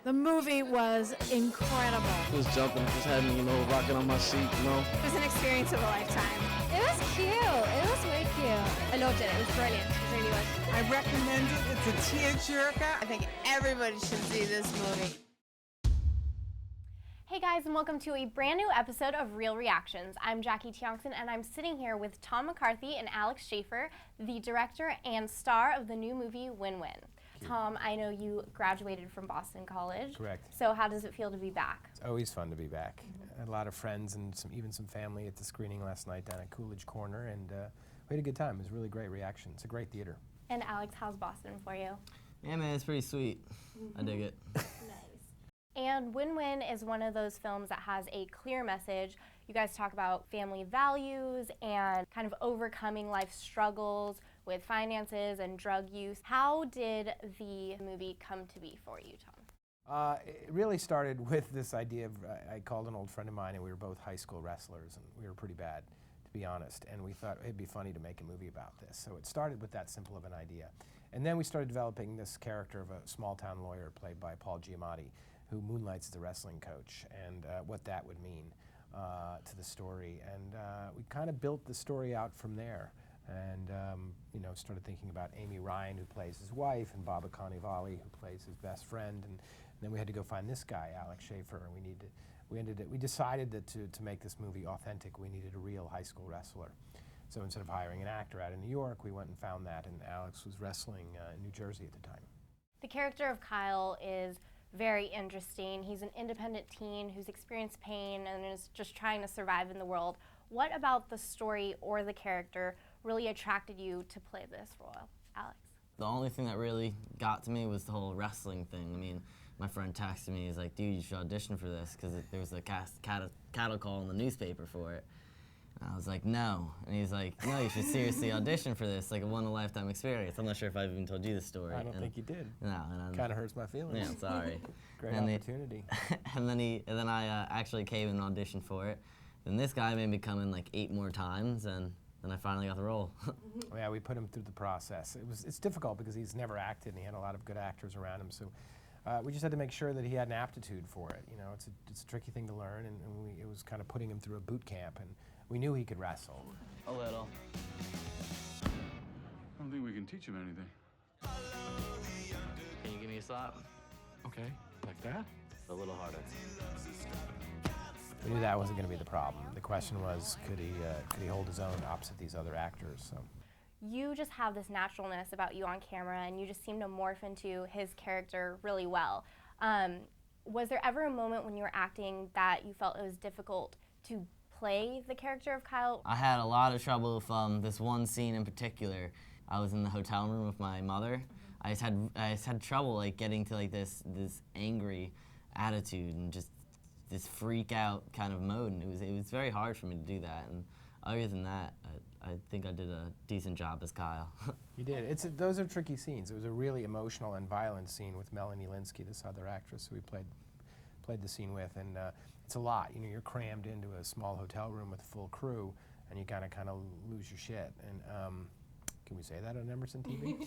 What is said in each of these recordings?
The movie was incredible. Just jumping, just had me, rocking on my seat, It was an experience of a lifetime. It was cute. It was way cute. I loved it. It was brilliant. It really was. I recommend it. It's a tearjerker. I think everybody should see this movie. Hey guys, and welcome to a brand new episode of Real Reactions. I'm Jackie Tiongson, and I'm sitting here with Tom McCarthy and Alex Shaffer, the director and star of the new movie Win-Win. Tom, I know you graduated from Boston College. Correct. So how does it feel to be back? It's always fun to be back. I had a lot of friends and even some family at the screening last night down at Coolidge Corner, and we had a good time. It was a really great reaction. It's a great theater. And Alex, how's Boston for you? Yeah, man, it's pretty sweet. I dig it. Nice. And Win-Win is one of those films that has a clear message. You guys talk about family values and kind of overcoming life struggles with finances and drug use. How did the movie come to be for you, Tom? It really started with this idea of, I called an old friend of mine, and we were both high school wrestlers, and we were pretty bad, to be honest, and we thought it'd be funny to make a movie about this. So it started with that simple of an idea. And then we started developing this character of a small-town lawyer played by Paul Giamatti, who moonlights as a wrestling coach, and what that would mean to the story. And we kind of built the story out from there. And started thinking about Amy Ryan, who plays his wife, and Baba Cannavale, who plays his best friend. And then we had to go find this guy, Alex Shaffer, and we decided that to make this movie authentic, we needed a real high school wrestler. So instead of hiring an actor out in New York, we went and found that, and Alex was wrestling in New Jersey at the time. The character of Kyle is very interesting. He's an independent teen who's experienced pain and is just trying to survive in the world. What about the story or the character really attracted you to play this role, Alex? The only thing that really got to me was the whole wrestling thing. I mean, my friend texted me, he's like, dude, you should audition for this, because there was a cattle call in the newspaper for it. And I was like, no. And he's like, no, you should seriously audition for this, like a one-in-a-lifetime experience. I'm not sure if I've even told you the story. I don't think you did. No. Kind of hurts my feelings. Yeah, sorry. Great opportunity. And then I actually came and auditioned for it. Then this guy made me come in like 8 more times, and then I finally got the role. Yeah, we put him through the process. It's difficult because he's never acted, and he had a lot of good actors around him. So we just had to make sure that he had an aptitude for it. It's a tricky thing to learn, and it was kind of putting him through a boot camp, and we knew he could wrestle. A little. I don't think we can teach him anything. Can you give me a slap? Okay, like that? A little harder. We knew that wasn't going to be the problem. The question was, could he hold his own opposite these other actors? So. You just have this naturalness about you on camera, and you just seem to morph into his character really well. Was there ever a moment when you were acting that you felt it was difficult to play the character of Kyle? I had a lot of trouble with this one scene in particular. I was in the hotel room with my mother. I just had trouble like getting to like this angry attitude and just this freak out kind of mode, and it was very hard for me to do that. And other than that, I think I did a decent job as Kyle. You did. Those are tricky scenes. It was a really emotional and violent scene with Melanie Linsky, this other actress who we played the scene with, and it's a lot. You're crammed into a small hotel room with a full crew, and you kind of lose your shit. And can we say that on Emerson TV?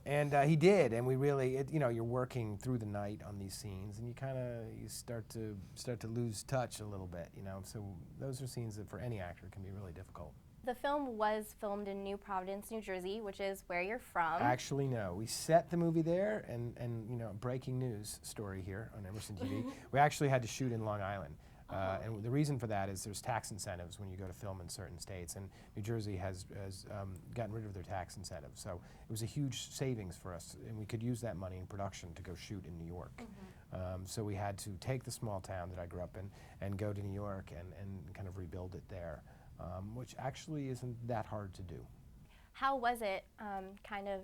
and he did, and we really, you're working through the night on these scenes, and you start to lose touch a little bit, So those are scenes that for any actor can be really difficult. The film was filmed in New Providence, New Jersey, which is where you're from. Actually, no. We set the movie there, and breaking news story here on Emerson TV. We actually had to shoot in Long Island. And the reason for that is there's tax incentives when you go to film in certain states, and New Jersey has gotten rid of their tax incentives. So it was a huge savings for us, and we could use that money in production to go shoot in New York. So we had to take the small town that I grew up in and go to New York and kind of rebuild it there, which actually isn't that hard to do. How was it kind of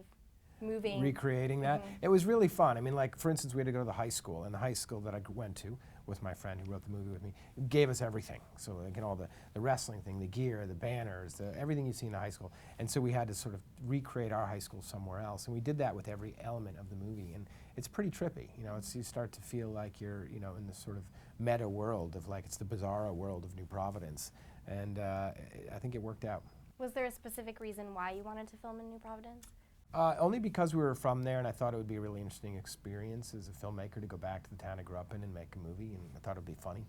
moving? Recreating that? It was really fun. I mean, like, for instance, we had to go to the high school, and the high school that I went to with my friend who wrote the movie with me gave us everything. So like, all the wrestling thing, the gear, the banners, everything you see in the high school. And so we had to sort of recreate our high school somewhere else. And we did that with every element of the movie. And it's pretty trippy. You start to feel like you're in this sort of meta world of like, it's the bizarro world of New Providence. And I think it worked out. Was there a specific reason why you wanted to film in New Providence? Only because we were from there, and I thought it would be a really interesting experience as a filmmaker to go back to the town I grew up in and make a movie, and I thought it would be funny.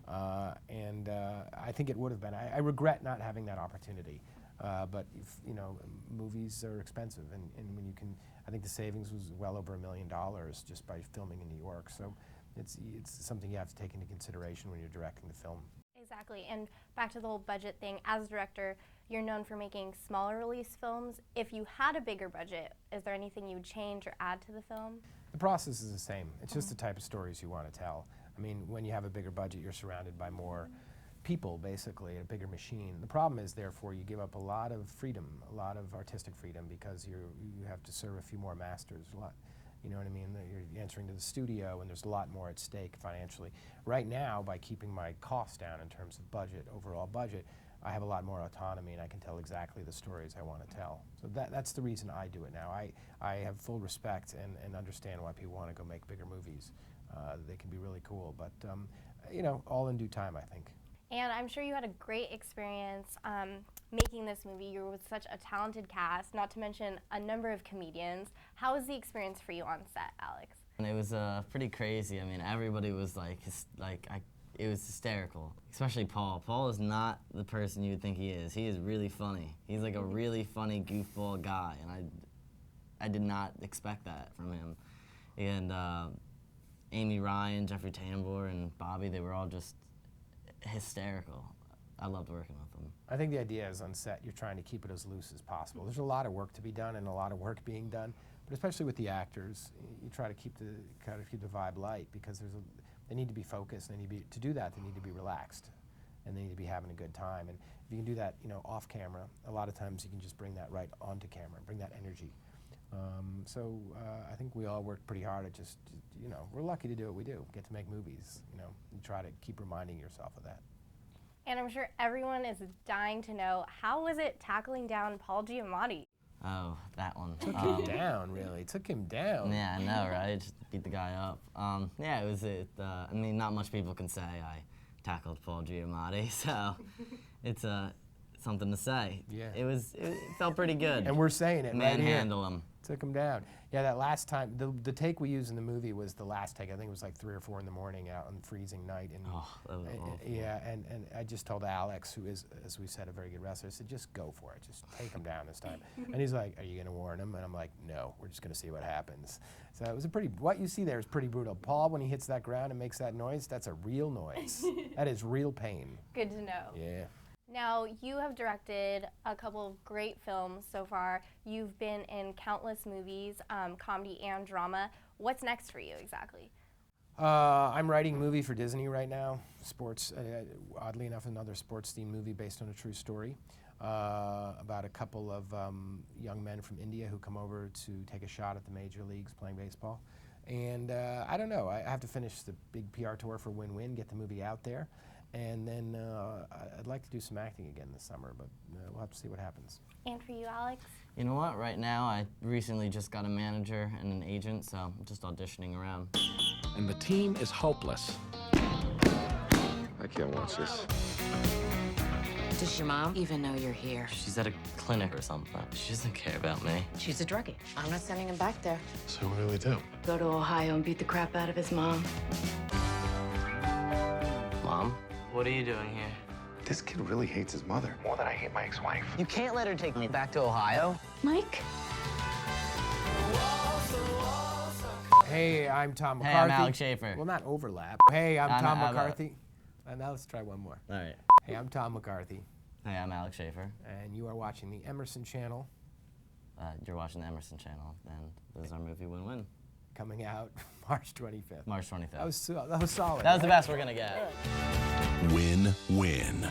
I think it would have been. I regret not having that opportunity, but you know, movies are expensive, and when you can, I think the savings was well over $1 million just by filming in New York. So it's something you have to take into consideration when you're directing the film. Exactly, and back to the whole budget thing, as a director, you're known for making smaller release films. If you had a bigger budget, is there anything you would change or add to the film? The process is the same. It's just the type of stories you want to tell. I mean, when you have a bigger budget, you're surrounded by more people, basically, a bigger machine. The problem is, therefore, you give up a lot of freedom, a lot of artistic freedom, because you have to serve a few more masters. A lot, you know what I mean? You're answering to the studio, and there's a lot more at stake financially. Right now, by keeping my costs down in terms of budget, overall budget, I have a lot more autonomy, and I can tell exactly the stories I want to tell. So that's the reason I do it now. I have full respect and understand why people want to go make bigger movies. They can be really cool, but you know, all in due time, I think. And I'm sure you had a great experience making this movie. You were with such a talented cast, not to mention a number of comedians. How was the experience for you on set, Alex? And it was pretty crazy. I mean, everybody was it was hysterical, especially Paul. Paul is not the person you would think he is. He is really funny. He's like a really funny goofball guy, and I did not expect that from him. And Amy Ryan, Jeffrey Tambor, and Bobby, they were all just hysterical. I loved working with them. I think the idea is on set, you're trying to keep it as loose as possible. There's a lot of work to be done and a lot of work being done, but especially with the actors, you try to keep the vibe light, because they need to be focused. They need to be, to do that, they need to be relaxed, and they need to be having a good time. And if you can do that, you know, off camera, a lot of times you can just bring that right onto camera, bring that energy. I think we all work pretty hard at just, you know, we're lucky to do what we do, get to make movies, you know, you try to keep reminding yourself of that. And I'm sure everyone is dying to know, how was it tackling down Paul Giamatti? Oh, that one. Took him down, really. Took him down. Yeah, I know, right? Just beat the guy up. Yeah, I mean, not much people can say I tackled Paul Giamatti, so it's something to say. Yeah. It felt pretty good. And we're saying it right here. Manhandle him. Took him down. Yeah, that last time, the take we used in the movie was the last take. I think it was like 3 or 4 in the morning out on freezing night. And oh, that was awful. Yeah, and I just told Alex, who is, as we said, a very good wrestler, I said, just go for it. Just take him down this time. And he's like, are you going to warn him? And I'm like, no, we're just going to see what happens. So it was what you see there is pretty brutal. Paul, when he hits that ground and makes that noise, that's a real noise. That is real pain. Good to know. Yeah. Now, you have directed a couple of great films so far. You've been in countless movies, comedy and drama. What's next for you exactly? I'm writing a movie for Disney right now. Sports, oddly enough, another sports-themed movie based on a true story about a couple of young men from India who come over to take a shot at the major leagues playing baseball. And I don't know, I have to finish the big PR tour for Win-Win, get the movie out there. And then I'd like to do some acting again this summer, but we'll have to see what happens. And for you, Alex? You know what? Right now, I recently just got a manager and an agent, so I'm just auditioning around. And the team is hopeless. I can't watch this. Does your mom even know you're here? She's at a clinic or something. She doesn't care about me. She's a druggie. I'm not sending him back there. So what do we do? Go to Ohio and beat the crap out of his mom. Mom? What are you doing here? This kid really hates his mother more than I hate my ex-wife. You can't let her take me back to Ohio. Mike? Hey, I'm Tom McCarthy. Hey, I'm Alex Shaffer. Well, not overlap. Hey, I'm Tom McCarthy. Now let's try one more. All right. Hey, I'm Tom McCarthy. Hey, I'm Alex Shaffer. And you are watching the Emerson Channel. You're watching the Emerson Channel, and this is our movie Win-Win. Coming out March 25th. March 25th. That was solid. That was the best we're gonna get. Win-Win.